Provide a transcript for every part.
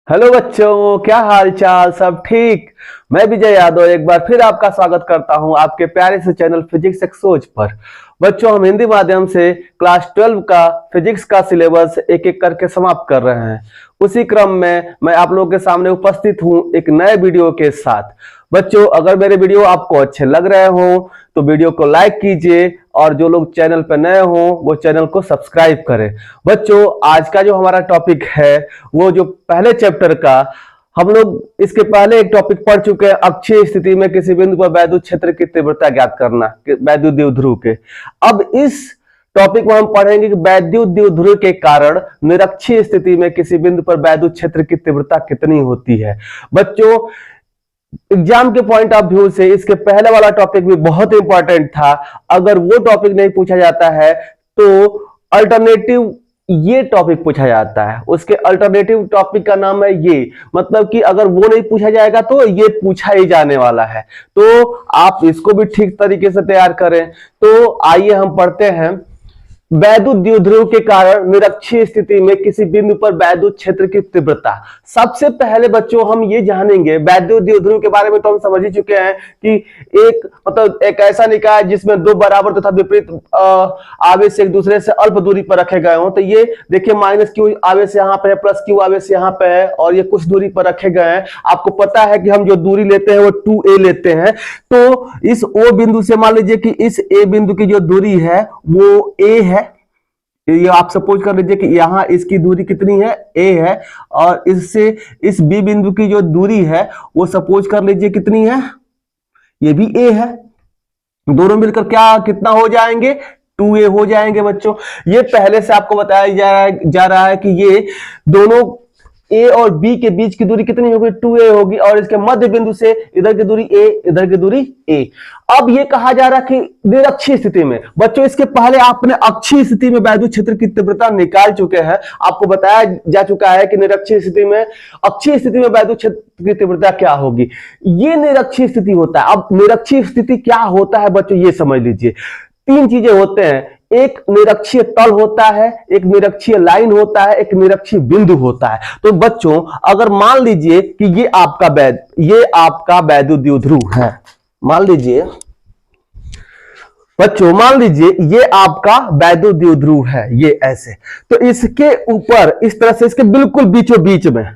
Hello बच्चों, क्या हाल चाल? सब ठीक? मैं विजय यादव एक बार फिर आपका स्वागत करता हूं आपके प्यारे से चैनल फिजिक्स एक्सपोज पर। बच्चों, हम हिंदी माध्यम से क्लास 12 का फिजिक्स का सिलेबस एक एक करके समाप्त कर रहे हैं। उसी क्रम में मैं आप लोगों के सामने उपस्थित हूं एक नए वीडियो के साथ। बच्चों, अगर मेरे वीडियो आपको अच्छे लग रहे हो तो वीडियो को लाइक कीजिए और जो लोग चैनल पर नए हो वो चैनल को सब्सक्राइब करें। बच्चों, आज का जो हमारा टॉपिक है वो जो पहले चैप्टर का, हम लोग इसके पहले एक टॉपिक पढ़ चुके हैं, अक्षीय स्थिति में किसी बिंदु पर वैद्युत क्षेत्र की तीव्रता ज्ञात करना, वैद्युत द्विध्रुव के। अब इस टॉपिक में हम पढ़ेंगे कि वैद्युत द्विध्रुव के कारण निरक्षीय स्थिति में किसी बिंदु पर वैद्युत क्षेत्र की तीव्रता कितनी होती है। बच्चों, एग्जाम के पॉइंट ऑफ व्यू से इसके पहले वाला टॉपिक भी बहुत इंपॉर्टेंट था। अगर वो टॉपिक नहीं पूछा जाता है तो अल्टरनेटिव ये टॉपिक पूछा जाता है। उसके अल्टरनेटिव टॉपिक का नाम है ये, मतलब कि अगर वो नहीं पूछा जाएगा तो ये पूछा ही जाने वाला है। तो आप इसको भी ठीक तरीके से तैयार करें। तो आइए हम पढ़ते हैं। वैद्युत द्विध्रुव के कारण निरक्षीय स्थिति में किसी बिंदु पर वैद्युत क्षेत्र की तीव्रता। सबसे पहले बच्चों हम ये जानेंगे, वैद्युत द्विध्रुव के बारे में तो हम समझ ही चुके हैं कि एक ऐसा निकाय जिसमें दो बराबर तथा विपरीत आवेश एक दूसरे से अल्प दूरी पर रखे गए हों। तो ये देखिए, माइनस क्यू आवेश यहाँ पे है, प्लस क्यू आवेश यहाँ पे है और ये कुछ दूरी पर रखे गए हैं। आपको पता है कि हम जो दूरी लेते हैं वो 2a लेते हैं। तो इस O बिंदु से मान लीजिए कि इस A बिंदु की जो दूरी है वो a है। ये आप सपोज कर लीजिए कि यहां इसकी दूरी कितनी है, a है, और इससे इस b बिंदु की जो दूरी है वो सपोज कर लीजिए कितनी है, ये भी a है। दोनों मिलकर क्या कितना हो जाएंगे, 2a हो जाएंगे। बच्चों, ये पहले से आपको बताया जा रहा है कि ये दोनों a और b के बीच की दूरी कितनी होगी, 2a होगी, और इसके मध्य बिंदु से इधर की दूरी a, इधर की दूरी a। अब ये कहा जा रहा है कि निरक्षीय स्थिति में, बच्चों इसके पहले आपने अक्षीय स्थिति में वैद्युत क्षेत्र की तीव्रता निकाल चुके हैं। आपको बताया जा चुका है कि निरक्षीय स्थिति में, अक्षीय स्थिति में वैद्युत क्षेत्र की तीव्रता क्या होगी। ये निरक्षीय स्थिति होता है। अब निरक्षीय स्थिति क्या होता है बच्चों, ये समझ लीजिए। तीन चीजें होते हैं, एक निरक्षीय तल होता है, एक निरक्षीय लाइन होता है, एक निरक्षीय बिंदु होता है। तो बच्चों, अगर मान लीजिए कि ये आपका वैद्युत द्विध्रुव है, मान लीजिए बच्चों, मान लीजिए ये आपका वैद्युत द्विध्रुव है, ये ऐसे। तो इसके ऊपर इस तरह से इसके बिल्कुल बीचों बीच में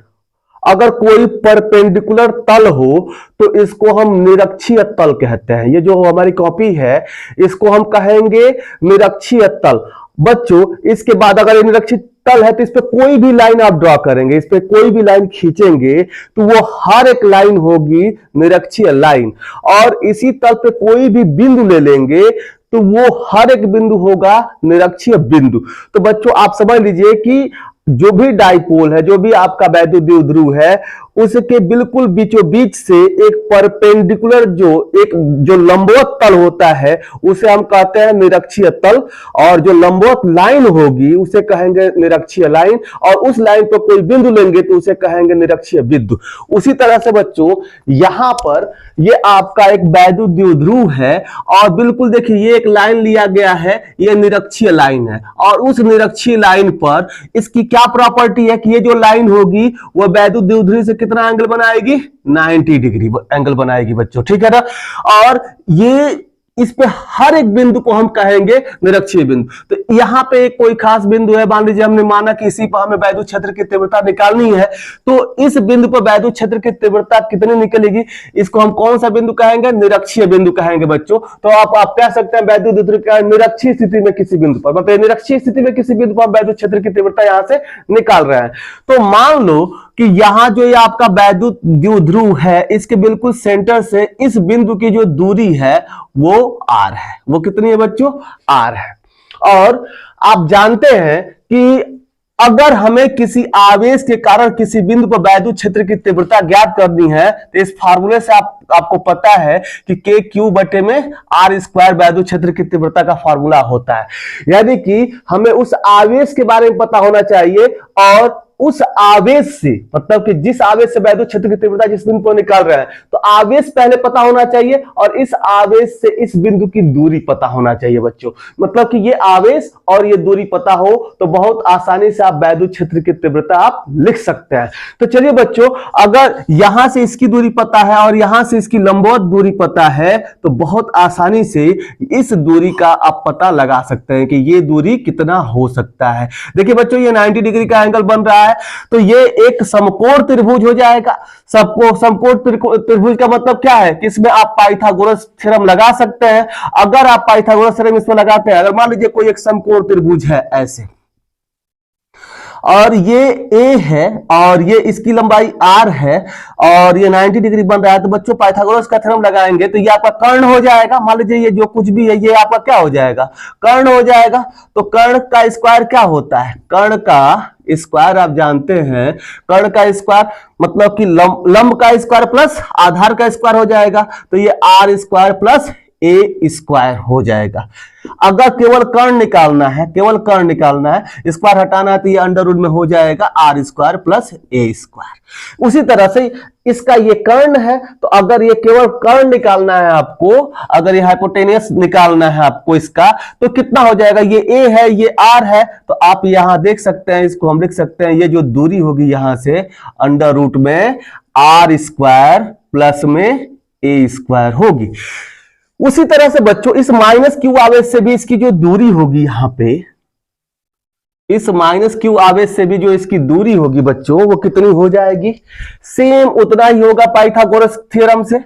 अगर कोई परपेंडिकुलर तल हो तो इसको हम निरक्षीय तल कहते हैं। ये जो हमारी कॉपी है इसको हम कहेंगे निरक्षीय तल। बच्चों, इसके बाद अगर ये निरक्षीय तल है तो इस पे कोई भी लाइन आप ड्रॉ करेंगे, इस पे कोई भी लाइन खींचेंगे तो वो हर एक लाइन होगी निरक्षीय लाइन, और इसी तल पे कोई भी बिंदु ले लेंगे तो वो हर एक बिंदु होगा निरक्षीय बिंदु। तो बच्चों, आप समझ लीजिए कि जो भी डाइपोल है, जो भी आपका वैद्युत द्विध्रुव है, उसके बिल्कुल बीचों बीच से एक परपेंडिकुलर जो लंबवत तल होता है उसे हम कहते हैं निरक्षीय तल, और जो लंबवत लाइन होगी उसे कहेंगे निरक्षीय लाइन, और उस लाइन पर कोई बिंदु लेंगे तो उसे कहेंगे निरक्षीय बिंदु। उसी तरह से बच्चों, यहां पर ये आपका एक वैद्युत द्विध्रुव है और बिल्कुल देखिए ये एक लाइन लिया गया है, ये निरक्षीय लाइन है, और उस निरक्षीय लाइन पर इसकी क्या प्रॉपर्टी है कि ये जो लाइन होगी वो वैद्युत द्विध्रुव से कितना एंगल बनाएगी, 90 डिग्री एंगल बनाएगी बच्चों, ठीक है ना। और ये इस पे हर एक बिंदु को हम कहेंगे निरक्षीय बिंदु। तो यहां पे एक कोई खास बिंदु है, मान लीजिए हमने माना कि इसी पर हमें वैद्युत क्षेत्र की तीव्रता निकालनी है, तो इस बिंदु पर वैद्युत क्षेत्र की तीव्रता कितनी निकलेगी, इसको हम कौन सा बिंदु कहेंगे, निरक्षीय बिंदु कहेंगे बच्चों। तो आप कह सकते हैं वैद्युत द्विध्रुव का निरक्षीय स्थिति में किसी बिंदु पर, मतलब निरक्षीय स्थिति में किसी बिंदु पर वैद्युत क्षेत्र की तीव्रता यहां से निकाल रहे हैं। तो मान लो कि यहां जो ये आपका वैद्युत द्विध्रुव है, इसके बिल्कुल सेंटर से इस बिंदु की जो दूरी है वो r है। वो कितनी है बच्चों, r है। और आप जानते हैं कि अगर हमें किसी आवेश के कारण किसी बिंदु पर वैद्युत क्षेत्र की तीव्रता ज्ञात करनी है तो इस फार्मूले से आपको पता है कि k क्यू बटे में r स्क्वायर वैद्युत क्षेत्र की तीव्रता का फार्मूला होता है। यानी कि हमें उस आवेश के बारे में पता होना चाहिए और उस आवेश से, मतलब कि जिस आवेश से वैद्युत क्षेत्र की तीव्रता जिस बिंदु पर निकाल रहे हैं, तो आवेश पहले पता होना चाहिए और इस आवेश से इस बिंदु की दूरी पता होना चाहिए बच्चों। मतलब कि ये आवेश और ये दूरी पता हो तो बहुत आसानी से आप वैद्युत क्षेत्र की तीव्रता आप लिख सकते हैं। तो चलिए बच्चों, अगर यहां से इसकी दूरी पता है और यहां से इसकी लंबवत दूरी पता है तो बहुत आसानी से इस दूरी का आप पता लगा सकते हैं कि ये दूरी कितना हो सकता है। देखिए बच्चों, ये 90 डिग्री का एंगल बन रहा है, तो ये एक समकोण त्रिभुज हो जाएगा। सबको समकोण त्रिभुज का मतलब क्या है कि इसमें आप पाइथागोरस थ्योरम लगा सकते हैं। अगर आप पाइथागोरस थ्योरम इसमें लगाते हैं, अगर मान लीजिए कोई एक समकोण त्रिभुज है ऐसे, और ये A है और ये इसकी लंबाई R है और ये 90 डिग्री बन रहा है, तो बच्चों पाइथागोरस का थ्योरम लगाएंगे तो ये आपका कर्ण हो जाएगा। मान लीजिए ये जो कुछ भी है ये आपका क्या हो जाएगा, कर्ण हो जाएगा। तो कर्ण का स्क्वायर क्या होता है, कर्ण का स्क्वायर आप जानते हैं, कर्ण का स्क्वायर मतलब कि लंब का स्क्वायर प्लस आधार का स्क्वायर हो जाएगा, तो ये R square plus A square हो जाएगा। अगर केवल कर्ण निकालना है, केवल कर्ण निकालना है, स्क्वायर हटाना है, तो ये अंडर रूट में हो जाएगा R square plus A square. उसी तरह से इसका ये कर्ण है, तो अगर ये केवल कर्ण निकालना है आपको, अगर ये हाइपोटेनियस निकालना है आपको इसका, तो कितना हो जाएगा, ये A है ये R है, तो आप यहां देख सकते हैं, इसको हम लिख सकते हैं, ये जो दूरी होगी यहां से अंडर रूट में R स्क्वायर प्लस में A स्क्वायर होगी। उसी तरह से बच्चों इस माइनस क्यू आवेश से भी इसकी जो दूरी होगी यहां पे, इस माइनस क्यू आवेश से भी जो इसकी दूरी होगी बच्चों वो कितनी हो जाएगी, सेम उतना ही होगा पाइथागोरस थ्योरम से।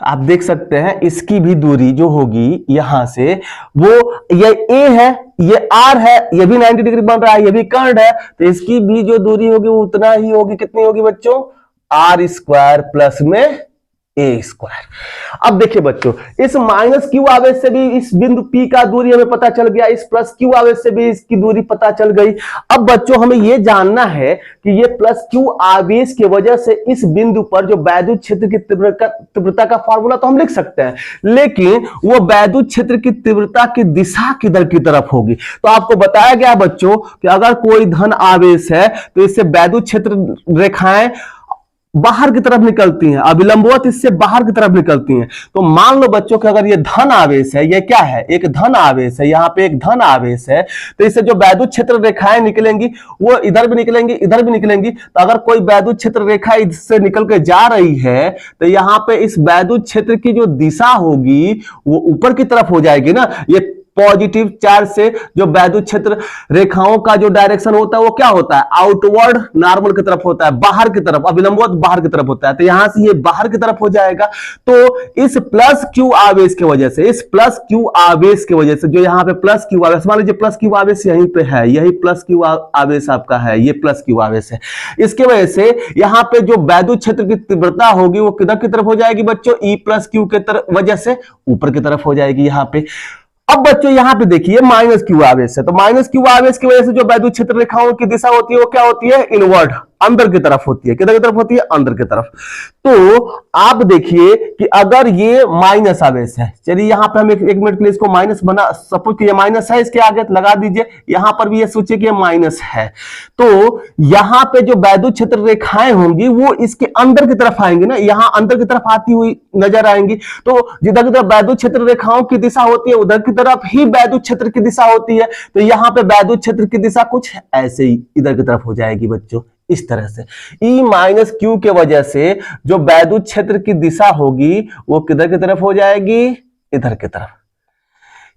आप देख सकते हैं इसकी भी दूरी जो होगी यहां से, वो ये A है ये R है, ये भी 90 डिग्री बन रहा है, ये भी कर्ण है, तो इसकी भी जो दूरी होगी वो उतना ही होगी। कितनी होगी बच्चों, R स्क्वायर प्लस में A स्क्वायर। अब देखिए बच्चों, इस माइनस क्यू आवेश से भी इस बिंदु P का दूरी हमें पता चल गया, इस प्लस क्यू आवेश से भी इसकी दूरी पता चल गई। अब बच्चों हमें यह जानना है कि ये प्लस क्यू आवेश की वजह से इस बिंदु पर जो वैद्युत क्षेत्र की तीव्रता का फॉर्मूला तो हम लिख सकते हैं, लेकिन वो वैद्युत क्षेत्र की तीव्रता की दिशा किधर की तरफ होगी। तो आपको बताया गया बच्चों कि अगर कोई धन आवेश है तो इससे वैद्युत क्षेत्र रेखाएं बाहर की तरफ निकलती हैं, अभिलंबवत इससे बाहर की तरफ निकलती हैं। तो मान लो बच्चों कि अगर ये धन आवेश है, ये क्या है, एक धन आवेश है, यहाँ पे एक धन आवेश है, तो इससे जो वैद्युत क्षेत्र रेखाएं निकलेंगी वो इधर भी निकलेंगी इधर भी निकलेंगी। तो अगर कोई वैद्युत क्षेत्र रेखा इससे निकल के जा रही है तो यहाँ पे इस वैद्युत क्षेत्र की जो दिशा होगी वो ऊपर की तरफ हो जाएगी ना। ये पॉजिटिव चार्ज से जो वैद्युत क्षेत्र रेखाओं का जो डायरेक्शन होता है वो क्या होता है, आउटवर्ड नॉर्मल की तरफ होता है, बाहर की तरफ, अभिलंबवत बाहर की तरफ होता है। तो यहां से ये बाहर की तरफ हो जाएगा। तो इस प्लस क्यू आवेश की वजह से, इस प्लस क्यू आवेश की वजह से जो यहाँ पे प्लस क्यू आवेश, मान लीजिए प्लस क्यू आवेश यहीं पे है, यही प्लस क्यू आवेश आपका है, ये प्लस क्यू आवेश है, इसके वजह से यहाँ पे जो वैद्युत क्षेत्र की तीव्रता होगी वो किधर की तरफ हो जाएगी बच्चों, ई प्लस क्यू के वजह से ऊपर की तरफ हो जाएगी यहाँ पे। अब बच्चों यहां पे देखिए माइनस क्यू आवेश है, तो माइनस क्यू आवेश की वजह से जो वैद्युत क्षेत्र रेखाओं की दिशा होती है वो क्या होती है, इनवर्ड, अंदर की तरफ होती है। किधर की तरफ होती है, अंदर की तरफ। तो आप देखिए कि अगर ये माइनस आवेश है, चलिए यहां पे हम एक मिनट के लिए इसको माइनस बना, सपोज कि ये माइनस है, इसके आगे लगा दीजिए, यहां पर भी ये सोचिए कि ये माइनस है। तो यहां पे जो वैद्युत क्षेत्र रेखाएं होंगी वो इसके अंदर की तरफ आएंगी ना, यहां अंदर की तरफ आती हुई नजर आएंगी। तो जिधर की तरफ वैद्युत क्षेत्र रेखाओं की दिशा होती है उधर की तरफ ही वैद्युत क्षेत्र की दिशा होती है। तो यहां पे वैद्युत क्षेत्र की दिशा कुछ ऐसे ही इधर की तरफ हो जाएगी बच्चों, इस तरह से। E माइनस क्यू के वजह से जो वैद्युत क्षेत्र की दिशा होगी वो किधर की तरफ हो जाएगी, इधर की तरफ।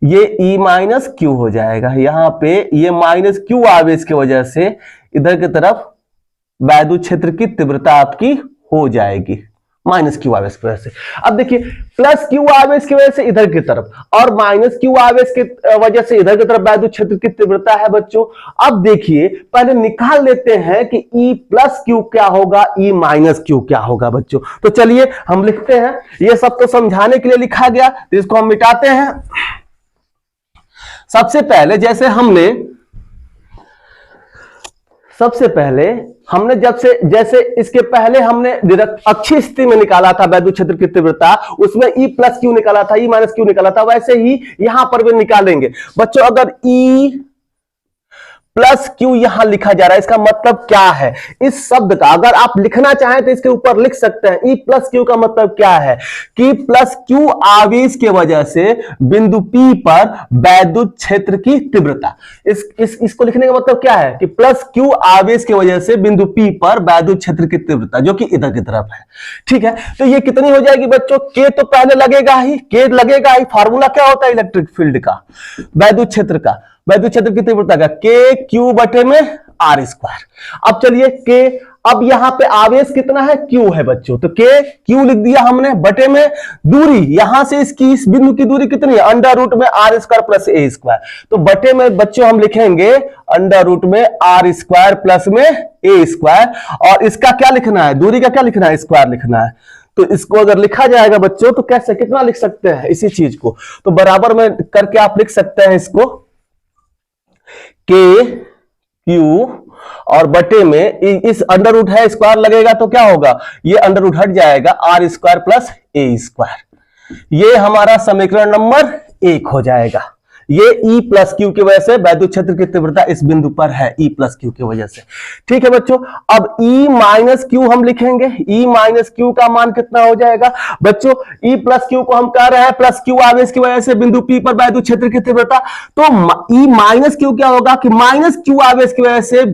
ये E माइनस क्यू हो जाएगा, यहां पे ये माइनस क्यू आवेश की वजह से इधर की तरफ वैद्युत क्षेत्र की तीव्रता आपकी हो जाएगी माइनस क्यू आवेश की वजह से। अब देखिए प्लस क्यू आवेश की वजह से इधर की तरफ और माइनस क्यू आवेश की वजह से इधर की तरफ वैद्युत क्षेत्र की तीव्रता है बच्चों। अब देखिए पहले निकाल लेते हैं कि E प्लस क्यू क्या होगा, E माइनस क्यू क्या होगा बच्चों। तो चलिए हम लिखते हैं, ये सब तो समझाने के लिए लिखा गया, तो इसको हम मिटाते हैं। सबसे पहले जैसे इसके पहले हमने अक्षीय स्थिति में निकाला था वैद्युत क्षेत्र की तीव्रता, उसमें E प्लस क्यू निकाला था, E माइनस क्यू निकाला था, वैसे ही यहां पर भी निकालेंगे बच्चों। अगर E प्लस क्यू यहां लिखा जा रहा है, इसका मतलब क्या है? इस शब्द का अगर आप लिखना चाहें तो इसके ऊपर लिख सकते हैं। ई प्लस क्यू का मतलब क्या है कि प्लस क्यू आवेश के वजह से बिंदु P पर वैद्युत क्षेत्र की तीव्रता। इसको लिखने का मतलब क्या है कि प्लस क्यू आवेश की वजह से बिंदु P पर वैद्युत क्षेत्र की तीव्रता जो कि इधर की तरफ है। ठीक है, तो ये कितनी हो जाएगी बच्चों? K तो पहले लगेगा ही, K लगेगा ही। फार्मूला क्या होता है इलेक्ट्रिक फील्ड का, वैद्युत क्षेत्र का, वैद्युत क्षेत्र की तीव्रता का, K Q बटे में R स्क्वायर। अब चलिए K, अब यहां पे आवेश कितना है? Q है बच्चों, तो K Q लिख दिया हमने, बटे में दूरी, यहां से इसकी इस बिंदु की दूरी कितनी है? अंडर रूट में R square plus A square. तो बटे में बच्चों हम लिखेंगे अंडर रूट में R स्क्वायर प्लस में A स्क्वायर, और इसका क्या लिखना है? दूरी का क्या लिखना है? स्क्वायर लिखना है। तो इसको अगर लिखा जाएगा बच्चों तो कैसे, कितना लिख सकते हैं इसी चीज को? तो बराबर में करके आप लिख सकते हैं इसको K Q और बटे में इस अंडर रूट है, स्क्वायर लगेगा तो क्या होगा? ये अंडर रूट हट जाएगा, R square plus A square. ये हमारा समीकरण नंबर 1 हो जाएगा। ये E प्लस क्यू की वजह से वैद्युत क्षेत्र की तीव्रता इस बिंदु पर है, E प्लस क्यू की वजह से। ठीक है बच्चों, अब E माइनस क्यू हम लिखेंगे। E माइनस क्यू का मान कितना हो जाएगा बच्चों? E प्लस क्यू को हम कह रहे हैं प्लस क्यू आवेश की वजह से बिंदु P पर वैद्युत क्षेत्र की तीव्रता, तो E माइनस क्यू क्या होगा कि माइनस क्यू आवेश की वजह से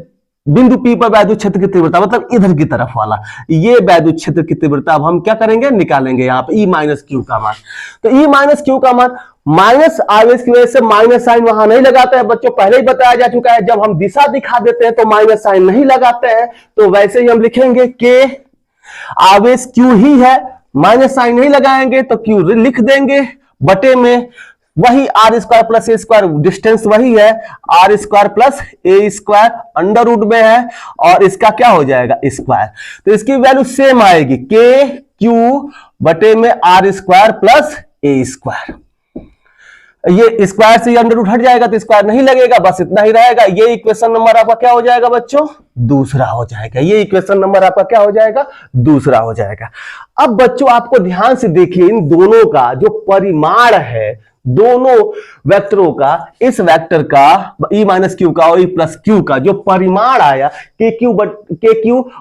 बिंदु P पर वैद्युत क्षेत्र की तीव्रता, मतलब इधर की तरफ वाला, ये वैद्युत क्षेत्र की तीव्रता अब हम क्या करेंगे? निकालेंगे यहां पे E माइनस क्यू का मान। तो E माइनस क्यू का मान, माइनस आवेश की वजह से माइनस साइन वहां नहीं लगाते हैं बच्चों, पहले ही बताया जा चुका है। जब हम दिशा दिखा देते हैं तो माइनस साइन नहीं लगाते हैं, तो वैसे ही हम लिखेंगे K आवेश Q ही है, माइनस साइन नहीं लगाएंगे तो Q लिख देंगे, बटे में वही R square plus A square, distance वही है, R square plus A square under root में है, और इसका क्या हो जाएगा? स्क्वायर। तो इसकी वैल्यू सेम आएगी, K Q बटे में R square plus A square. ये स्क्वायर से अंडर रूट हट जाएगा तो स्क्वायर नहीं लगेगा, बस इतना ही रहेगा। ये इक्वेशन नंबर आपका क्या हो जाएगा बच्चों? दूसरा हो जाएगा। ये इक्वेशन नंबर आपका क्या हो जाएगा? दूसरा हो जाएगा। अब बच्चों आपको ध्यान से देखिए, इन दोनों का जो परिमाण है, दोनों वेक्टरों का, इस वेक्टर का E माइनस क्यू का और E प्लस क्यू का जो परिमाण आया, के क्यू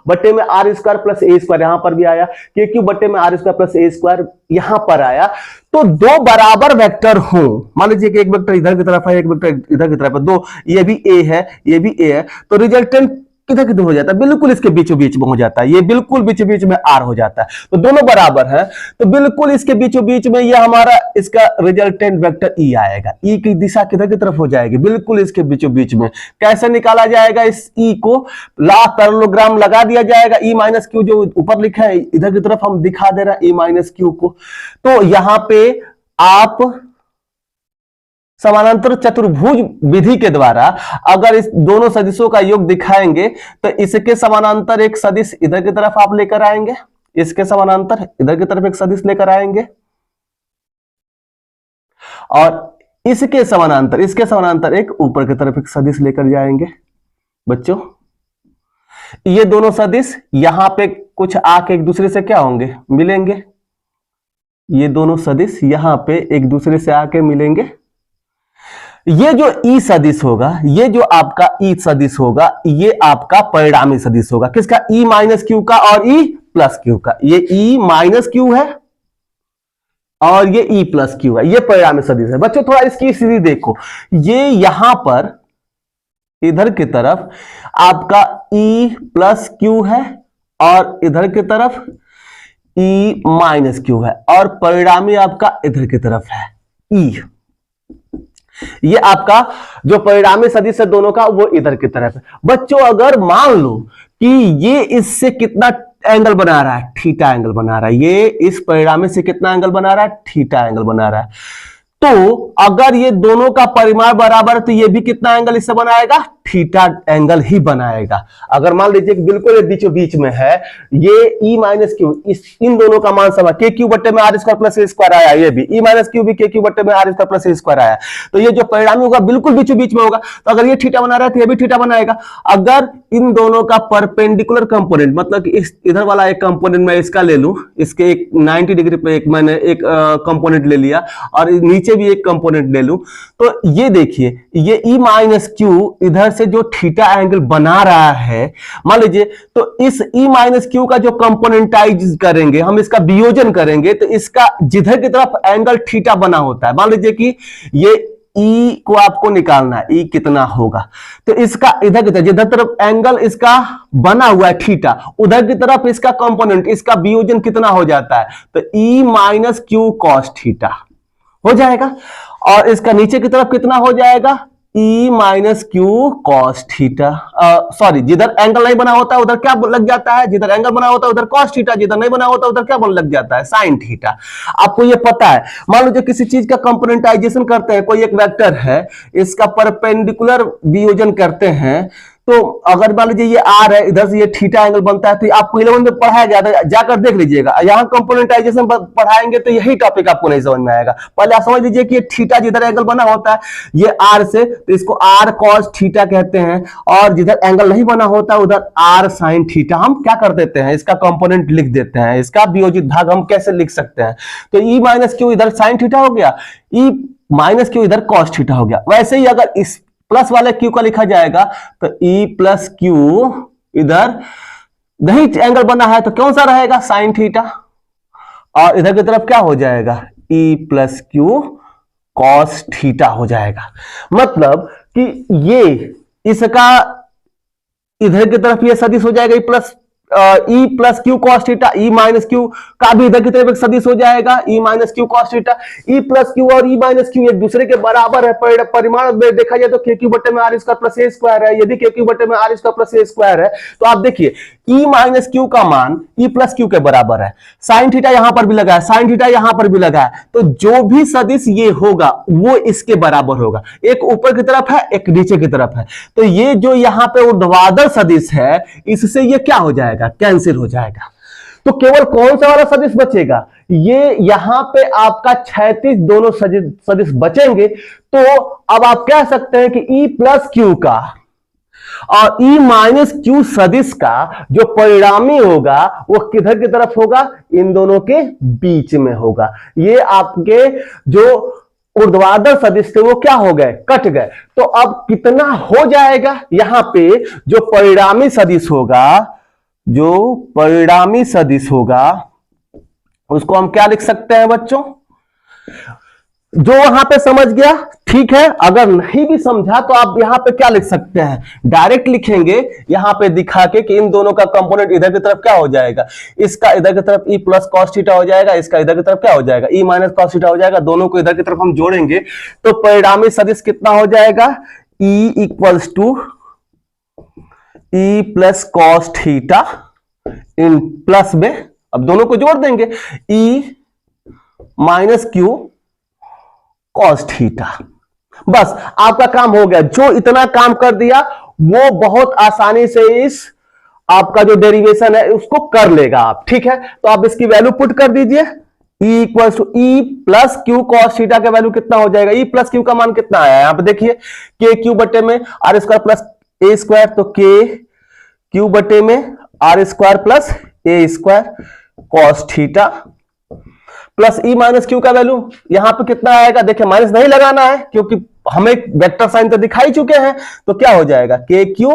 बटे में R square plus A square, यहां पर भी आया के क्यू बटे में R square plus A square, यहां पर आया। तो दो बराबर वेक्टर हो, मान लीजिए कि एक वेक्टर इधर की तरफ है, एक वेक्टर इधर की तरफ है, दो, ये भी A है, ये भी A है, तो रिजल्टेंट किधर किधर हो जाता है? बिल्कुल इसके बीचों बीच में हो जाता है, ये बिल्कुल बीचों बीच में R हो जाता है, तो दोनों बराबर है, तो बिल्कुल इसके बीचों बीच में ये हमारा इसका रिजल्टेंट वेक्टर E आएगा। E की दिशा किधर की तरफ हो जाएगी? बिल्कुल इसके बीचों बीच में। कैसे निकाला जाएगा इस E को? ला पैरेललोग्राम लगा दिया जाएगा। E माइनस क्यू जो ऊपर लिखा है इधर की तरफ हम दिखा दे रहे हैं E माइनस क्यू को, तो यहां पे आप समानांतर चतुर्भुज विधि के द्वारा अगर इस दोनों सदिशों का योग दिखाएंगे तो इसके समानांतर एक सदिश इधर की तरफ आप लेकर आएंगे, इसके समानांतर इधर की तरफ एक सदिश लेकर आएंगे, और इसके समानांतर एक ऊपर की तरफ एक सदिश लेकर जाएंगे। बच्चों ये दोनों सदिश यहां पे कुछ आके एक दूसरे से क्या होंगे? मिलेंगे। ये दोनों सदिश यहां पे एक दूसरे से आके मिलेंगे। ये जो ई सदिश होगा, ये जो आपका ई सदिश होगा, ये आपका परिणामी सदिश होगा। किसका? ई माइनस क्यू का और ई प्लस क्यू का। ये ई माइनस क्यू है और ये ई प्लस क्यू है, ये परिणामी सदिश है। बच्चों थोड़ा इसकी स्थिति देखो, ये यहां पर इधर की तरफ आपका ई प्लस क्यू है और इधर की तरफ ई माइनस क्यू है, और परिणामी आपका इधर की तरफ है ई। ये आपका जो परिणामी सदिश है दोनों का, वो इधर की तरफ है। बच्चों अगर मान लो कि ये इससे कितना एंगल बना रहा है? थीटा एंगल बना रहा है। ये इस परिणामी से कितना एंगल बना रहा है? थीटा एंगल बना रहा है। तो अगर ये दोनों का परिमाण बराबर है तो ये भी कितना एंगल इससे बनाएगा? थीटा एंगल ही बनाएगा। अगर मान लीजिए कि बिल्कुल ये बीचों बीच में है, ये ई माइनस क्यू, इन दोनों का मान समान, के क्यू बट्टे में R square plus A square आया, ये भी ई माइनस क्यू भी के क्यू बट्टे में R square plus A square आया, तो ये जो परिणामी होगा बिल्कुल बीचों बीच में होगा। तो अगर ये थीटा बना रहा है तो ये भी थीटा बनाएगा। अगर इन दोनों का परपेंडिकुलर कंपोनेंट, मतलब कि इस इधर वाला एक कंपोनेंट मैं इसका ले लूं, इसके एक 90 डिग्री पे एक मैंने एक कंपोनेंट ले लिया और नीचे भी एक कंपोनेंट ले लूं, तो ये देखिए ये ई माइनस क्यू इधर से जो थीटा एंगल बना रहा है, मान लीजिए, तो इस E माइनस क्यू का जो कंपोनेंटाइज करेंगे, हम इसका वियोजन करेंगे, तो इसका जिधर की तरफ एंगल थीटा बना होता है, मान लीजिए कि ये E को आपको निकालना है, E कितना होगा, तो इसका इधर की तरफ जिधर तरफ एंगल इसका बना हुआ है थीटा, उधर की तरफ इसका कंपोनेंट, इसका वियोजन कितना हो जाता है, तो E minus Q cos theta हो जाएगा। और इसका नीचे की तरफ कितना हो जाएगा, E minus Q cos theta, sorry, जिधर एंगल नहीं बना होता है उधर क्या लग जाता है, जिधर एंगल बना होता है उधर कॉस थीटा, जिधर नहीं बना होता उधर क्या लग जाता है, साइन थीटा। आपको ये पता है, मान लीजिए किसी चीज का कंपोनेंटाइजेशन करते हैं, कोई एक वेक्टर है, इसका परपेंडिकुलर वियोजन करते हैं, तो अगर मान लीजिए ये आर है, इधर से ये थीटा एंगल बनता है, तो आपको 11 में पढ़ाया गया था, जाकर देख लीजिएगा, यहां कंपोनेंटाइजेशन पढ़ाएंगे तो यही टॉपिक आपको नहीं समझ में आएगा। पहले आप समझ लीजिए कि ये थीटा जिधर एंगल बना होता है ये आर से, तो इसको आर कॉस थीटा कहते हैं, और जिधर एंगल नहीं बना होता उधर आर साइन थीटा। हम क्या कर देते हैं, इसका कंपोनेंट लिख देते हैं, इसका वियोजित भाग हम कैसे लिख सकते हैं, तो ई माइनस क्यू इधर साइन थीटा हो गया, ई माइनस क्यू इधर कॉस थीटा हो गया। वैसे ही अगर इस प्लस वाले क्यू का लिखा जाएगा तो E प्लस क्यू, इधर नहीं एंगल बना है तो कौन सा रहेगा, साइन थीटा, और इधर की तरफ क्या हो जाएगा, E plus Q cos theta हो जाएगा। मतलब कि ये इसका इधर की तरफ ये सदिश हो जाएगा e plus Q cos theta, e minus Q का भी इधर की तरफ एक सदिश हो जाएगा, e minus Q cos theta. E plus q और ई माइनस क्यू एक दूसरे के बराबर है, परिमाण में देखा जाए तो के क्यू बटे में R square plus A square है, यदि के क्यू बटे में R square plus A square है, तो आप देखिए ई माइनस क्यू का मान ई प्लस क्यू के बराबर है, साइन थीटा यहां पर भी लगा है, साइन थीटा यहां पर भी लगा है, तो जो भी सदिश ये होगा वो इसके बराबर होगा, एक ऊपर की तरफ है एक नीचे की तरफ है, तो ये जो यहां पे ऊर्ध्वाधर सदिश है इससे ये क्या हो जाएगा, कैंसिल हो जाएगा। तो केवल कौन सा वाला सदिश बचेगा, ये यहां पे आपका क्षैतिज दोनों सदिश बचेंगे। तो अब आप कह सकते हैं कि ई प्लस क्यू का और ई माइनस क्यू सदिश का जो परिणामी होगा वो किधर की तरफ होगा, इन दोनों के बीच में होगा। ये आपके जो ऊर्ध्वाधर सदिश थे वो क्या हो गए, कट गए। तो अब कितना हो जाएगा, यहां पे जो परिणामी सदिश होगा, जो परिणामी सदिश होगा उसको हम क्या लिख सकते हैं बच्चों, जो वहां पे समझ गया ठीक है, अगर नहीं भी समझा तो आप यहां पे क्या लिख सकते हैं, डायरेक्ट लिखेंगे यहां पे दिखा के कि इन दोनों का कंपोनेंट इधर की तरफ क्या हो जाएगा, इसका इधर की तरफ ई प्लस कॉस थीटा हो जाएगा, इसका इधर की तरफ क्या हो जाएगा, ई माइनस कॉस थीटा हो जाएगा। दोनों को इधर की तरफ हम जोड़ेंगे तो परिणामी सदिश कितना हो जाएगा, E equals to E plus cos theta इन प्लस में, अब दोनों को जोड़ देंगे, E minus Q cos theta. बस आपका काम हो गया, जो इतना काम कर दिया वो बहुत आसानी से इस आपका जो डेरिवेशन है उसको कर लेगा आप, ठीक है। तो आप इसकी वैल्यू पुट कर दीजिए, E equals to E plus Q cos theta का वैल्यू कितना हो जाएगा, ई प्लस क्यू का मान कितना आया है यहां पे देखिए, के क्यू बटे में R square plus A square, तो के क्यू बटे में R square plus A square cos theta plus E minus Q का वैल्यू यहां पे कितना आएगा, देखिए माइनस नहीं लगाना है क्योंकि हमें वेक्टर साइन तो दिखाई चुके हैं, तो क्या हो जाएगा के क्यू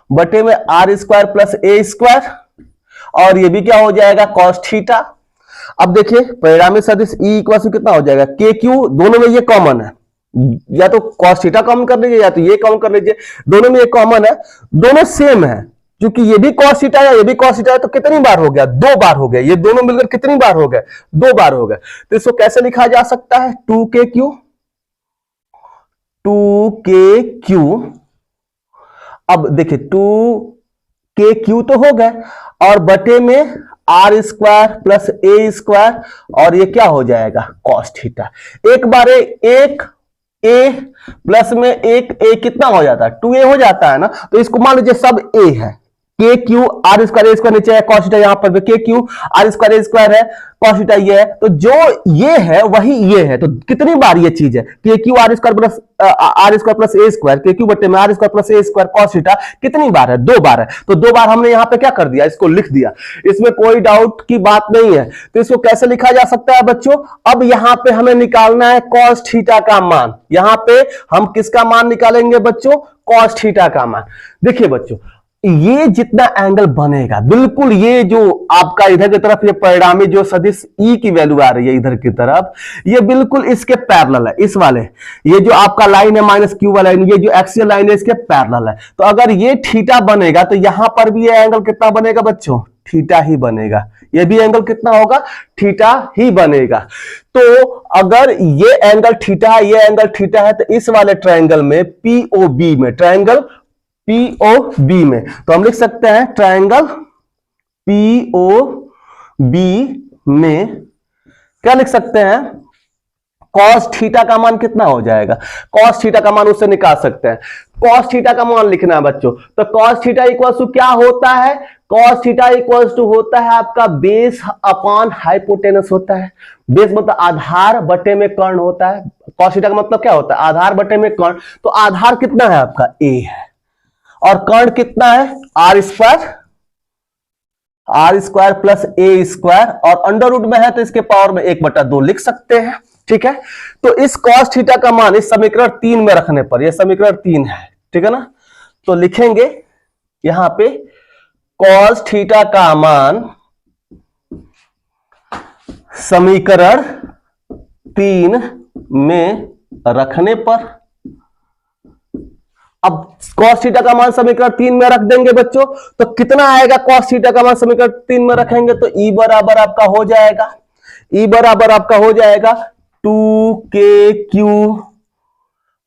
बटे में R square plus A square, और ये भी क्या हो जाएगा कॉस थीटा। अब देखिए परिणामी सदिश ई इक्वल टू कितना हो जाएगा, के क्यू, दोनों में ये कॉमन है, या तो कॉस थीटा कॉमन कर लीजिए या तो ये कॉमन कर लीजिए, दोनों में ये कॉमन है, दोनों सेम है, क्योंकि ये भी कॉस थीटा है ये भी कॉस थीटा है, तो कितनी बार हो गया, दो बार हो गया, ये दोनों मिलकर कितनी बार हो गए, दो बार हो गए। तो इसको कैसे लिखा जा सकता है, टू के क्यू, अब देखिए टू के क्यू तो हो गए, और बटे में R square plus A square, और ये क्या हो जाएगा कॉस थीटा। एक बार एक ए प्लस में एक ए कितना हो जाता है, 2a हो जाता है ना, तो इसको मान लीजिए सब ए है, के क्यू आर स्क्वायर ए स्क्वायर नीचे है, कॉस थीटा यहां पर भी के क्यू आर स्क्वायर ए स्क्वायर है, कॉस थीटा ये है, तो जो ये है वही ये है। तो कितनी बार ये चीज है के Q R square plus R square plus A square, के क्यू बटे में R square plus A square cos theta कितनी बार है? 2 बार है। तो 2 बार हमने यहां पे क्या कर दिया, इसको लिख दिया, इसमें कोई डाउट की बात नहीं है। तो इसको कैसे लिखा जा सकता है बच्चों? अब यहां पे हमें निकालना है कॉस थीटा का मान। यहां पे हम किसका मान निकालेंगे बच्चों? कॉस थीटा का मान। देखिए बच्चों, ये जितना एंगल बनेगा, बिल्कुल ये जो आपका इधर की तरफ ये परिणामी जो सदिश ई की वैल्यू आ रही है इधर की तरफ, ये बिल्कुल इसके पैरेलल है, इस वाले ये जो आपका लाइन है माइनस क्यू वाला लाइन, ये जो एक्सियल लाइन है इसके पैरेलल है। तो अगर ये थीटा बनेगा तो यहां पर भी ये एंगल कितना बनेगा बच्चों? थीटा ही बनेगा। ये भी एंगल कितना होगा? थीटा ही बनेगा। तो अगर ये एंगल थीटा है, ये एंगल थीटा है, तो इस वाले ट्रायंगल में पीओबी में, ट्रायंगल पीओबी में, तो हम लिख सकते हैं ट्रायंगल पीओबी में क्या लिख सकते हैं? कॉस थीटा का मान कितना हो जाएगा? कॉस थीटा का मान उससे निकाल सकते हैं। कॉस थीटा का मान लिखना है बच्चों, तो कॉस थीटा इक्वल्स टू क्या होता है? कॉस थीटा इक्वल्स टू होता है आपका बेस अपॉन हाइपोटेनस होता है। बेस मतलब आधार बटे में कर्ण होता है। कॉस थीटा का मतलब क्या होता है? आधार बटे में कर्ण। तो आधार कितना है आपका? ए है, और कर्ण कितना है? R square plus A square, और अंडर रूट में है तो इसके पावर में 1/2 लिख सकते हैं। ठीक है, तो इस कॉस थीटा का मान इस समीकरण 3 में रखने पर, यह समीकरण 3 है, ठीक है ना, तो लिखेंगे यहां पे कॉस थीटा का मान समीकरण 3 में रखने पर, अब cos थीटा का मान समीकरण 3 में रख देंगे बच्चों, तो कितना आएगा? cos थीटा का मान समीकरण 3 में रखेंगे तो E बराबर आपका हो जाएगा, E बराबर आपका हो जाएगा 2KQ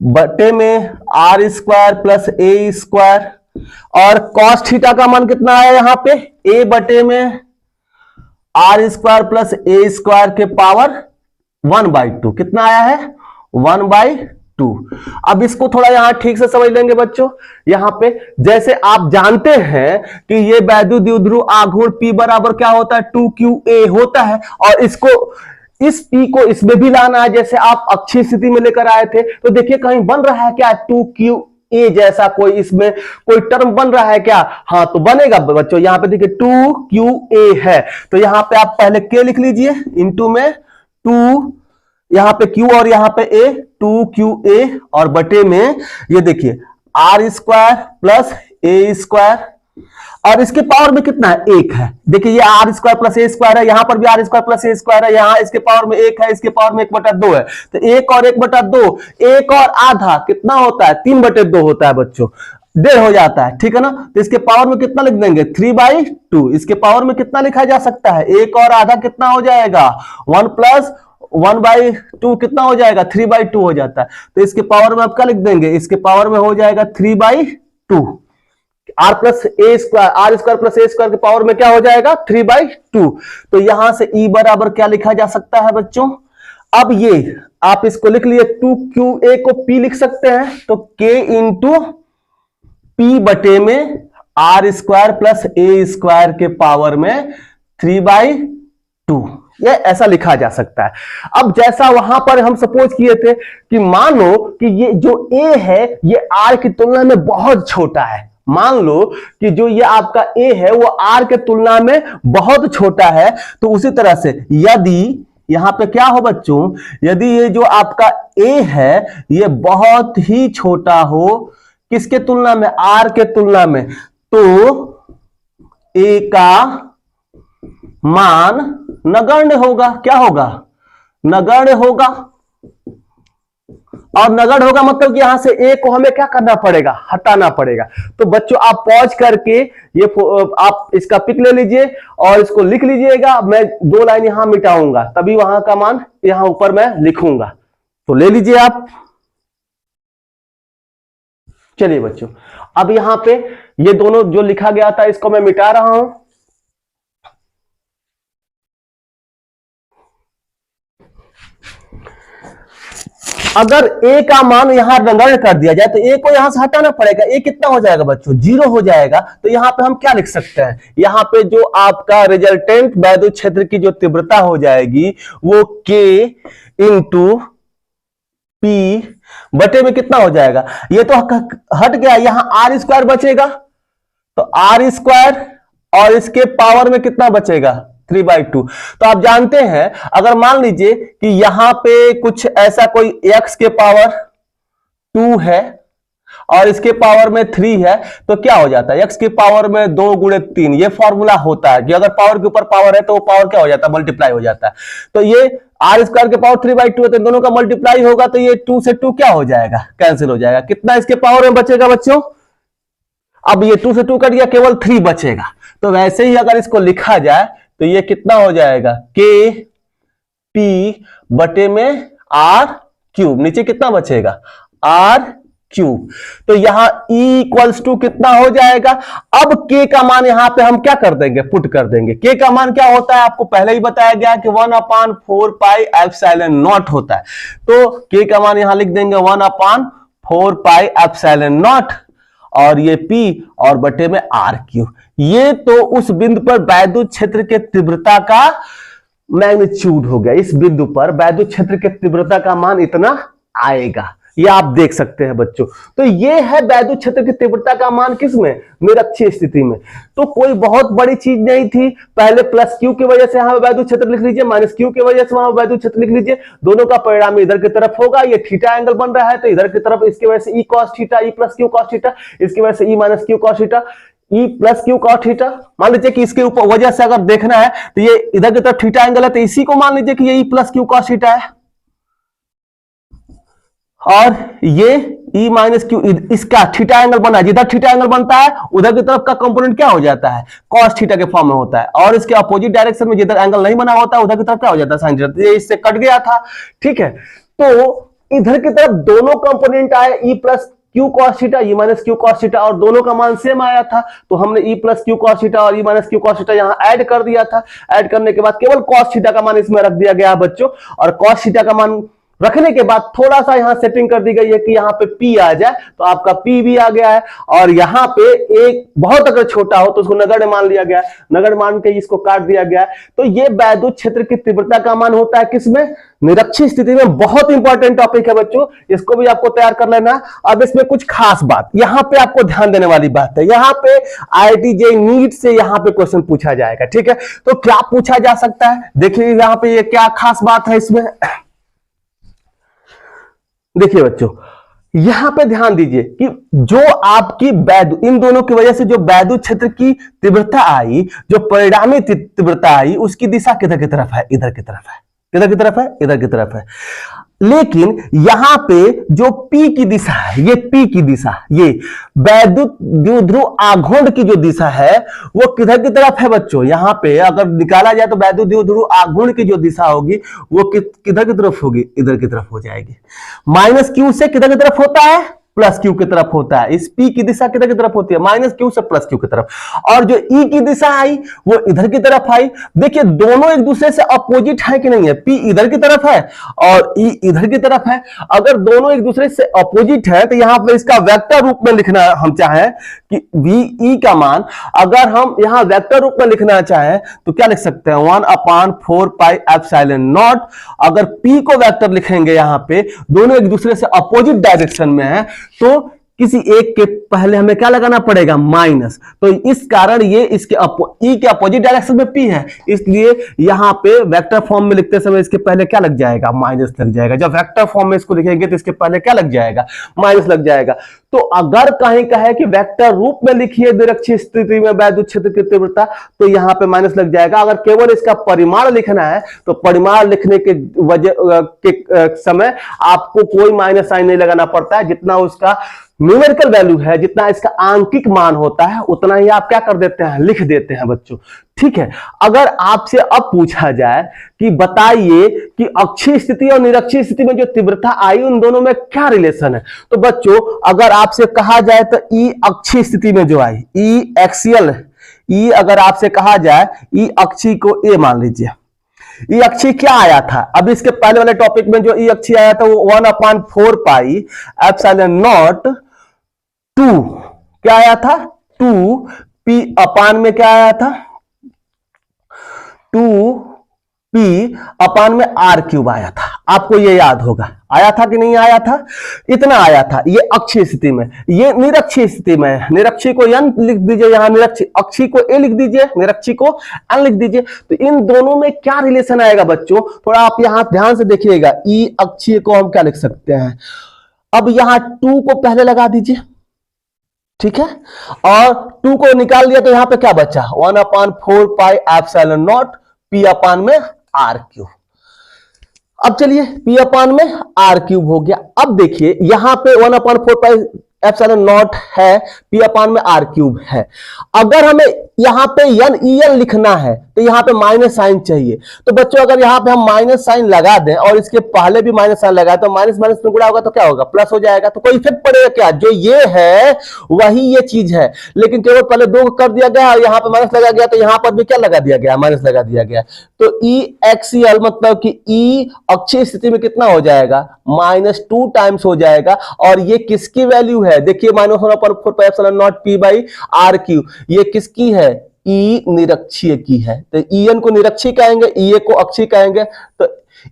बटे में R square plus A square, और cos थीटा का मान कितना आया यहां पे? A बटे में R square plus A square के पावर 1/2। कितना आया है? 1/2। अब इसको थोड़ा यहां ठीक से समझ लेंगे बच्चों। यहां पे जैसे आप जानते हैं कि ये वैद्युत द्विध्रुव आघूर्ण P बराबर क्या होता है? 2QA होता है, और इसको इस P को इसमें भी लाना है, जैसे आप अक्षीय स्थिति में लेकर आए थे। तो देखिए कहीं बन रहा है क्या 2QA जैसा कोई इसमें कोई टर्म बन रहा है क्या? हाँ, तो बनेगा बच्चों। यहां पे देखिए 2QA है, तो यहां पे आप पहले K लिख लीजिए, इंटू में 2, यहां पे Q और यहां पे A, 2QA, और बटे में ये देखिए R square plus A square, और इसके पावर में कितना है? 1 है। देखिए ये R square plus A square है, यहां पर भी R square plus A square है, यहां इसके पावर में 1 है, इसके पावर में 1/2 है। तो 1 और 1/2, 1 और आधा कितना होता है? 3/2 होता है बच्चों, 1.5 हो जाता है, ठीक है ना। तो इसके पावर में कितना लिख देंगे? 3/2। इसके पावर में कितना लिखा जा सकता है? 1 और आधा कितना हो जाएगा? 1 + 1/2 कितना हो जाएगा? 3/2 हो जाता है। तो इसके पावर में आप क्या लिख देंगे? इसके पावर में हो जाएगा 3/2। R square plus A square के पावर में क्या हो जाएगा? 3/2। तो यहां से E बराबर क्या लिखा जा सकता है बच्चों? अब ये आप इसको लिख लिए, 2QA को P लिख सकते हैं, तो K इंटू P बटे में R square plus A square के पावर में 3/2, ये ऐसा लिखा जा सकता है। अब जैसा वहां पर हम सपोज किए थे कि मानो कि ये जो A है ये R की तुलना में बहुत छोटा है। मान लो कि जो ये आपका A है वो R के तुलना में बहुत छोटा है, तो उसी तरह से यदि यहां पे क्या हो बच्चों, यदि ये जो आपका A है ये बहुत ही छोटा हो, किसके तुलना में? R के तुलना में, तो A का मान नगण्य होगा। क्या होगा? नगण्य होगा। और नगण्य होगा मतलब कि यहां से A को हमें क्या करना पड़ेगा? हटाना पड़ेगा। तो बच्चों आप पॉज करके ये आप इसका पिक ले लीजिए और इसको लिख लीजिएगा। मैं 2 लाइन यहां मिटाऊंगा, तभी वहां का मान यहां ऊपर मैं लिखूंगा। तो ले लीजिए आप। चलिए बच्चों, अब यहां पे ये दोनों जो लिखा गया था इसको मैं मिटा रहा हूं। अगर ए का मान यहां नगण्य कर दिया जाए तो ए को यहां से हटाना पड़ेगा। ए कितना हो जाएगा बच्चों? 0 हो जाएगा। तो यहां पे हम क्या लिख सकते हैं? यहां पे जो आपका रिजल्टेंट वैद्युत क्षेत्र की जो तीव्रता हो जाएगी वो K इंटू P बटे में कितना हो जाएगा? ये तो हट गया, यहां आर स्क्वायर बचेगा। तो आर स्क्वायर और इसके पावर में कितना बचेगा? 3/2। तो आप जानते हैं अगर मान लीजिए कि यहां पे कुछ ऐसा कोई x के पावर 2 है और इसके पावर में 3 है तो क्या हो जाता है? x के पावर में 2 गुणे 3, ये फॉर्मूला होता है कि अगर पावर के ऊपर पावर है तो वो पावर क्या हो जाता है? मल्टीप्लाई हो जाता है। तो ये आर स्क्वायर के पावर 3/2 है तो इन दोनों का मल्टीप्लाई होगा तो ये 2 से 2 क्या हो जाएगा? कैंसिल हो जाएगा। कितना इसके पावर में बचेगा बच्चों? अब ये 2 से 2 कट गया, केवल 3 बचेगा। तो वैसे ही अगर इसको लिखा जाए तो ये कितना हो जाएगा? K P बटे में R क्यूब, नीचे कितना बचेगा? R cube. तो यहां E इक्वल्स टू कितना हो जाएगा? अब K का मान यहां पे हम क्या कर देंगे? पुट कर देंगे। K का मान क्या होता है? आपको पहले ही बताया गया कि 1/4 पाई एप्सिलॉन नॉट होता है। तो K का मान यहां लिख देंगे 1/4 पाई एप्सिलॉन नॉट और ये P और बटे में R क्यूब। ये तो उस बिंदु पर वैद्युत क्षेत्र के तीव्रता का मैग्नीट्यूड हो गया। इस बिंदु पर वैद्युत क्षेत्र के तीव्रता का मान इतना आएगा, ये आप देख सकते हैं बच्चों। तो ये है वैद्युत क्षेत्र की तीव्रता का मान किसमें? निरक्षीय स्थिति में। तो कोई बहुत बड़ी चीज नहीं थी। पहले प्लस क्यू की वजह से यहां वैद्युत क्षेत्र लिख लीजिए, माइनस क्यू की वजह से वहां वैद्युत क्षेत्र लिख लीजिए। दोनों का परिणाम इधर की तरफ होगा। ये थीटा एंगल बन रहा है तो इधर की तरफ इसकी वजह से e cos theta, e plus Q cos theta, इसकी वजह से e minus Q cos theta, e plus Q cos theta. मान लीजिए कि इसके ऊपर वजह से अगर देखना है तो ये इधर की तरफ थीटा एंगल है तो इसी को मान लीजिए कि ये ई प्लस क्यू कॉस थीटा है और ये ई माइनस क्यू, इसका थीटा एंगल बना है। जिधर थीटा एंगल बनता है उधर की तरफ का कंपोनेंट क्या हो जाता है? कॉस थीटा के फॉर्म में होता है और इसके अपोजिट डायरेक्शन में जिधर एंगल नहीं बना होता है उधर की तरफ क्या हो जाता है? Sine theta. ये इससे कट गया था, ठीक है। तो इधर की तरफ दोनों कंपोनेंट आए, e plus Q cos theta, e minus Q cos theta, और दोनों का मान सेम आया था तो हमने e plus Q cos theta और e minus Q cos theta यहां ऐड कर दिया था। ऐड करने के बाद केवल कॉस थीटा का मान इसमें रख दिया गया है बच्चों, और कॉस थीटा का मान रखने के बाद थोड़ा सा यहां सेटिंग कर दी गई है कि यहां पे P आ जाए तो आपका P भी आ गया है। और यहां पे एक बहुत अगर छोटा हो तो उसको नगण्य मान लिया गया है, नगण्य मान के इसको काट दिया गया है। तो ये वैद्युत क्षेत्र की तीव्रता का मान होता है किसमें? निरक्षीय स्थिति में। बहुत इंपॉर्टेंट टॉपिक है बच्चों, इसको भी आपको तैयार कर लेना। अब इसमें कुछ खास बात यहां पे आपको ध्यान देने वाली बात है। यहां पे IIT JEE नीट से यहां पे क्वेश्चन पूछा जाएगा, ठीक है। तो क्या पूछा जा सकता है? देखिए यहां पे ये क्या खास बात है इसमें। देखिए बच्चों यहां पे ध्यान दीजिए कि जो आपकी इन दोनों की वजह से जो वैद्युत क्षेत्र की तीव्रता आई, जो परिणामी तीव्रता आई, उसकी दिशा किधर की तरफ है? इधर की तरफ है। किधर की तरफ है? इधर की तरफ है। लेकिन यहां पे जो P की दिशा है, ये P की दिशा, ये वैद्युत द्विध्रुव आघूर्ण की जो दिशा है वो किधर की तरफ है बच्चों? यहां पे अगर निकाला जाए तो वैद्युत द्विध्रुव आघूर्ण की जो दिशा होगी वो किधर की तरफ होगी? इधर की तरफ हो जाएगी। माइनस क्यू से किधर की तरफ होता है? प्लस क्यू की तरफ होता है। इस P की दिशा किधर की तरफ होती है? माइनस क्यू से प्लस क्यू की तरफ। और जो E की दिशा आई वो इधर की तरफ आई। देखिए दोनों एक दूसरे से अपोजिट है कि नहीं है? P इधर की तरफ है और E इधर की तरफ है। अगर दोनों एक दूसरे से अपोजिट है तो यहां पर इसका वेक्टर रूप में लिखना हम चाहें कि VE का मान अगर हम यहां वेक्टर रूप में लिखना चाहें तो क्या लिख सकते हैं? 1/4 पाई एप्सिलॉन नॉट। अगर P को वेक्टर लिखेंगे यहां पे, दोनों एक दूसरे से अपोजिट डायरेक्शन में है तो किसी एक के पहले हमें क्या लगाना पड़ेगा? माइनस। तो इस कारण ये इसके ई के अपोजिट डायरेक्शन में P है, इसलिए यहां पे वेक्टर फॉर्म में लिखते समय इसके पहले क्या लग जाएगा? माइनस लग जाएगा। जब वेक्टर फॉर्म में इसको लिखेंगे तो इसके पहले क्या लग जाएगा? माइनस लग जाएगा। तो अगर कहीं कहे कि वेक्टर रूप में लिखिए निरक्षीय स्थिति में वैद्युत क्षेत्र की तीव्रता तो यहां पे माइनस लग जाएगा। अगर केवल इसका परिमाण लिखना है तो परिमाण लिखने के वजह के समय आपको कोई माइनस साइन नहीं लगाना पड़ता है। जितना उसका न्यूमेरिकल वैल्यू है, जितना इसका आंकिक मान होता है उतना ही आप क्या कर देते हैं? लिख देते हैं बच्चों, ठीक है। अगर आपसे अब पूछा जाए कि बताइए कि अक्षीय स्थिति और निरक्षीय स्थिति में जो तीव्रता आई उन दोनों में क्या रिलेशन है, तो बच्चों अगर आपसे कहा जाए तो ई अक्षीय स्थिति में जो आई, ई एक्सियल, ई अगर आपसे कहा जाए, ई अक्षीय को ए मान लीजिए, ई अक्षी क्या आया था? अब इसके पहले वाले टॉपिक में जो ई अक्षी आया था वो 1/4 पाई एप्सिलॉन नॉट 2 क्या आया था? 2 पी अपान में क्या आया था? 2 पी अपान में आर क्यूब आया था। आपको ये याद होगा, आया था कि नहीं आया था? इतना आया था। ये अक्षीय स्थिति में, ये निरक्षीय स्थिति में। निरक्षी को n लिख दीजिए, यहां निरक्षी अक्षी को a लिख दीजिए, निरक्षी को n लिख दीजिए। तो इन दोनों में क्या रिलेशन आएगा बच्चों? थोड़ा आप यहां ध्यान से देखिएगा। ई अक्षीय को हम क्या लिख सकते हैं? अब यहां 2 को पहले लगा दीजिए, ठीक है, और 2 को निकाल लिया तो यहां पे क्या बचा? 1/4 पाई एप्सिलॉन नॉट पी अपान में आर क्यूब। अब चलिए पी अपान में आर क्यूब हो गया। अब देखिए यहां पे 1/4 पाई एप्सिलॉन नॉट है, पी अपान में आर क्यूब है। अगर हमें यहां पे एन ई एन लिखना है तो यहां पे माइनस साइन चाहिए। तो बच्चों अगर यहां पे हम माइनस साइन लगा दें और इसके पहले भी माइनस साइन लगाए तो माइनस माइनस में गुणा होगा तो क्या होगा? प्लस हो जाएगा। तो कोई इफेक्ट पड़ेगा क्या? जो ये है वही ये चीज है, लेकिन केवल पहले 2 कर दिया गया और यहां पर माइनस लगा गया, तो यहां पर भी क्या लगा दिया गया? माइनस लगा दिया गया। तो ई एक्सियल मतलब कि ई अक्षीय स्थिति में कितना हो जाएगा? -2 टाइम्स हो जाएगा। और ये किसकी वैल्यू है? देखिए -1/4 pi epsilon naught P by R Q, ये किसकी है? ई निरक्षीय की है। तो ई एन को निरक्षीय कहेंगे, ई ए को अक्षीय कहेंगे। तो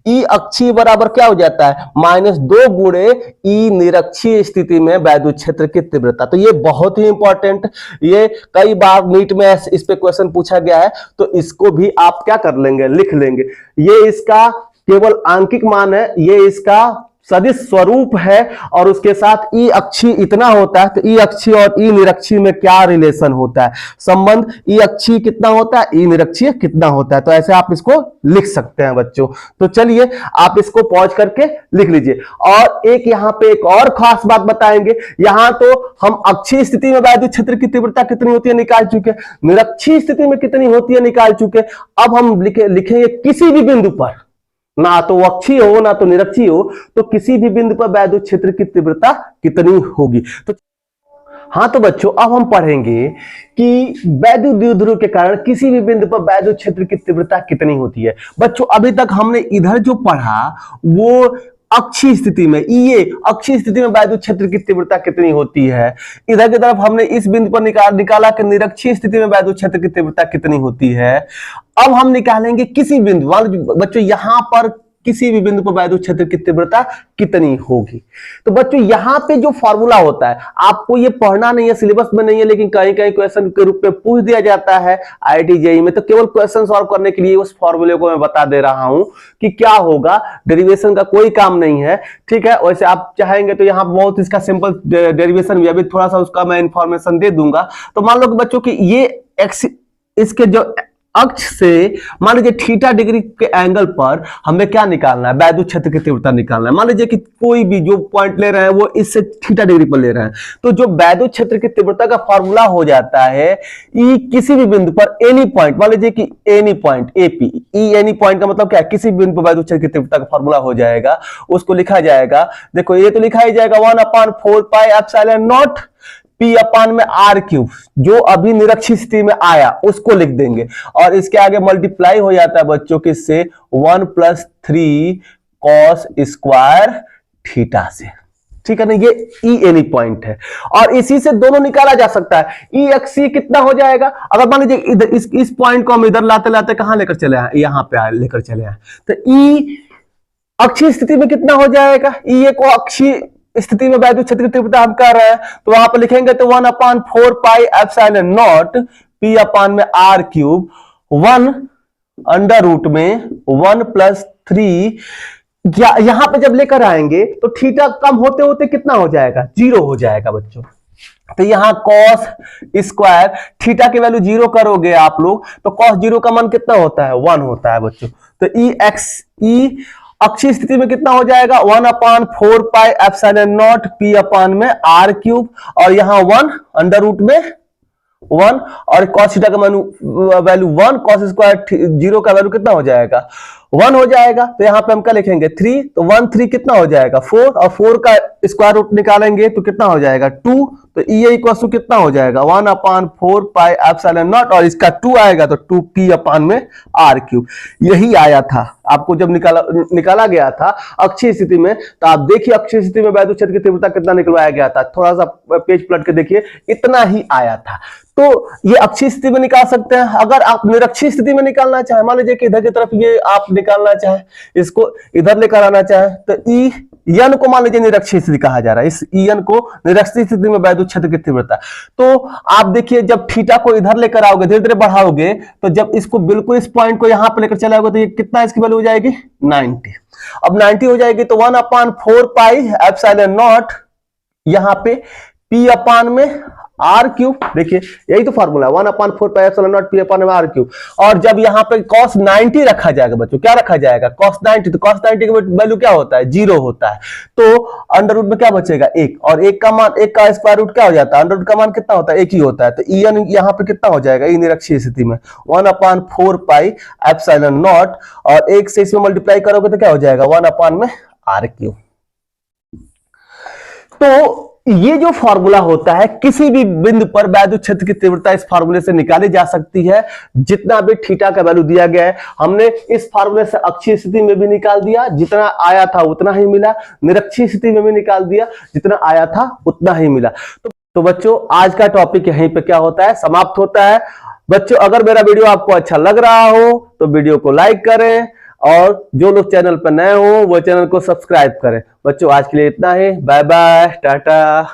ई अक्षीय बराबर क्या हो जाता है? -2 गुणे ई निरक्षीय स्थिति में वैद्युत क्षेत्र की तीव्रता। तो ये बहुत ही इंपॉर्टेंट, ये कई बार नीट में इस पे क्वेश्चन पूछा गया है, तो इसको भी आप क्या कर लेंगे? लिख लेंगे। ये इसका केवल आंकिक मान है, ये इसका सदिश स्वरूप है, और उसके साथ ई अक्षीय इतना होता है। तो ई अक्षीय और ई निरक्षीय में क्या रिलेशन होता है? संबंध ई अक्षीय कितना होता है, ई निरक्षीय कितना होता है। तो ऐसे आप इसको लिख सकते हैं बच्चों। तो चलिए आप इसको पॉज करके लिख लीजिए। और एक यहां पे एक और खास बात बताएंगे। यहां तो हम अक्षीय स्थिति में वैद्युत क्षेत्र की तीव्रता कितनी होती है निकाल चुके, निरक्षीय स्थिति में कितनी होती है निकाल चुके। अब हम लिखेंगे किसी भी बिंदु पर, ना तो अक्षीय हो ना तो निरक्षीय हो, तो किसी भी बिंदु पर वैद्युत क्षेत्र की तीव्रता कितनी होगी। तो हाँ, तो बच्चों अब हम पढ़ेंगे कि वैद्युत द्विध्रुव के कारण किसी भी बिंदु पर वैद्युत क्षेत्र की तीव्रता कितनी होती है। बच्चों अभी तक हमने इधर जो पढ़ा वो अक्षीय स्थिति में, ये अक्षीय स्थिति में वैद्युत क्षेत्र की तीव्रता कितनी होती है। इधर की तरफ हमने इस बिंदु पर निकाला कि निरक्षीय स्थिति में वैद्युत क्षेत्र की तीव्रता कितनी होती है। अब हम निकालेंगे किसी बिंदु, बच्चों यहां पर किसी भी बिंदु पर वैद्युत क्षेत्र की तीव्रता कितनी होगी। तो बच्चों यहां पे जो फॉर्मूला होता है, आपको ये पढ़ना नहीं है, सिलेबस में नहीं है, लेकिन कहीं कहीं क्वेश्चन के रूप में पूछ दिया जाता है आईआईटी जेईई में। तो केवल क्वेश्चन सॉल्व करने के लिए उस फॉर्मूले को मैं बता दे रहा हूं कि क्या होगा। डेरिवेशन का कोई काम नहीं है, ठीक है। वैसे आप चाहेंगे तो यहाँ बहुत इसका सिंपल डेरिवेशन भी, अभी थोड़ा सा उसका मैं इंफॉर्मेशन दे दूंगा। तो मान लो कि बच्चों की ये एक्स, इसके जो अक्ष से मान लीजिए थीटा डिग्री के एंगल पर हमें क्या निकालना है? वैद्युत क्षेत्र की तीव्रता निकालना है। मान लीजिए कि कोई भी जो पॉइंट ले रहे हैं वो इससे थीटा डिग्री पर ले रहे हैं, तो जो वैद्युत क्षेत्र की तीव्रता का फॉर्मूला हो जाता है ई किसी भी बिंदु पर एनी पॉइंट, मान लीजिए कि एनी पॉइंट एपी, ई एनी पॉइंट का मतलब क्या है? किसी बिंदु पर वैद्युत क्षेत्र की तीव्रता का फॉर्मूला हो जाएगा, उसको लिखा जाएगा। देखो ये तो लिखा ही जाएगा 1/4 पाई एप्सिलॉन नॉट पी अपान में आर क्यूब, जो अभी निरक्षीय स्थिति में आया उसको लिख देंगे, और इसके आगे मल्टीप्लाई हो जाता है बच्चों किससे? 1 + 3 cos स्क्वायर थीटा से, ठीक है ना। ये ई एनी पॉइंट है, और इसी से दोनों निकाला जा सकता है। ई अक्षीय कितना हो जाएगा? अगर मान लीजिए इधर इस पॉइंट को हम इधर लाते लाते कहां लेकर चले आए? यहां पे लेकर चले आए, तो ई अक्षीय स्थिति में कितना हो जाएगा? ई ए को अक्षीय स्थिति में वैद्युत क्षेत्र की तीव्रता हम कर रहे हैं, तो वहां पर लिखेंगे तो 1/4 पाई एप्सिलॉन नॉट पी अपान में आर क्यूब 1 अंडर रूट में 1 + 3। यहां पे जब लेकर आएंगे तो थीटा कम होते होते कितना हो जाएगा? 0 हो जाएगा बच्चों। तो यहां cos स्क्वायर थीटा की वैल्यू 0 करोगे आप लोग, तो cos 0 का मान कितना होता है? 1 होता है बच्चों। तो ई अक्षीय स्थिति में कितना हो जाएगा? 1/4 पाई एप्सिलॉन नॉट पी अपान में आर क्यूब, और यहां 1 अंडर रूट में 1, और cos थीटा का वैल्यू 1, cos स्क्वायर 0 का वैल्यू कितना हो जाएगा? 1 हो जाएगा। तो यहां पे हम क्या लिखेंगे? 3, तो 1 3 कितना हो जाएगा? 4, और 4 का स्क्वायर रूट निकालेंगे तो कितना हो जाएगा? 2, तो ई इक्वल टू कितना हो जाएगा 1/4 पाई एप्सिलॉन नॉट, और इसका 2 आएगा तो 2p अपान में r क्यूब। यही आया था आपको जब निकाला गया था अक्षीय स्थिति में। तो आप देखिए अक्षीय स्थिति में वैद्युत क्षेत्र की तीव्रता कितना निकलवाया गया था, थोड़ा सा पेज पलट के देखिए, इतना ही आया था। तो ये अक्षीय स्थिति में निकाल सकते हैं। अगर आप निरक्षीय स्थिति में निकालना चाहें, मान लीजिए कि इधर की तरफ ये आप निकालना चाहें, इसको इधर लेकर आना चाहें, तो ई एन को मान लीजिए निरक्षीय स्थिति कहा जा रहा है, इस ई एन को निरक्षीय स्थिति में वैद्युत क्षेत्र की तीव्रता। तो आप देखिए जब थीटा को इधर लेकर आओगे, धीरे धीरे बढ़ाओगे, तो जब इसको बिल्कुल इस पॉइंट को यहां पर लेकर चलाओगे तो ये कितना इसकी वैल्यू हो जाएगी 90। अब 90 हो जाएगी तो 1/4 पाई एप्सिलॉन नॉट, यहां पे p अपान में आर क्यूब। देखिए यही तो फार्मूला है 1/4 पाई एप्सिलॉन नॉट p अपान में आर क्यूब। और जब यहां पे cos 90 रखा जाएगा बच्चों, क्या रखा जाएगा cos 90, तो cos 90 की वैल्यू क्या होता है 0 होता है। तो अंडर रूट में क्या बचेगा 1, और 1 का मान, 1 का स्क्वायर रूट क्या हो जाता है, अंडर रूट का मान कितना होता है 1 ही होता है। तो ई एन यहां पे कितना हो जाएगा ई निरक्षीय स्थिति में 1/4 पाई एप्सिलॉन नॉट, और 1 से इसमें मल्टीप्लाई करोगे तो क्या हो जाएगा 1 अपान में आर क्यूब। तो ये जो फॉर्मूला होता है किसी भी बिंदु पर वैद्युत क्षेत्र की तीव्रता इस फार्मूले से निकाली जा सकती है। जितना भी थीटा का वैल्यू दिया गया है हमने इस फार्मूले से अक्षीय स्थिति में भी निकाल दिया, जितना आया था उतना ही मिला, निरक्षीय स्थिति में भी निकाल दिया, जितना आया था उतना ही मिला। तो बच्चों आज का टॉपिक यहीं पे क्या होता है, समाप्त होता है। बच्चों अगर मेरा वीडियो आपको अच्छा लग रहा हो तो वीडियो को लाइक करें, और जो लोग चैनल पर नए हो वो चैनल को सब्सक्राइब करें। बच्चों आज के लिए इतना ही, बाय बाय, टाटा।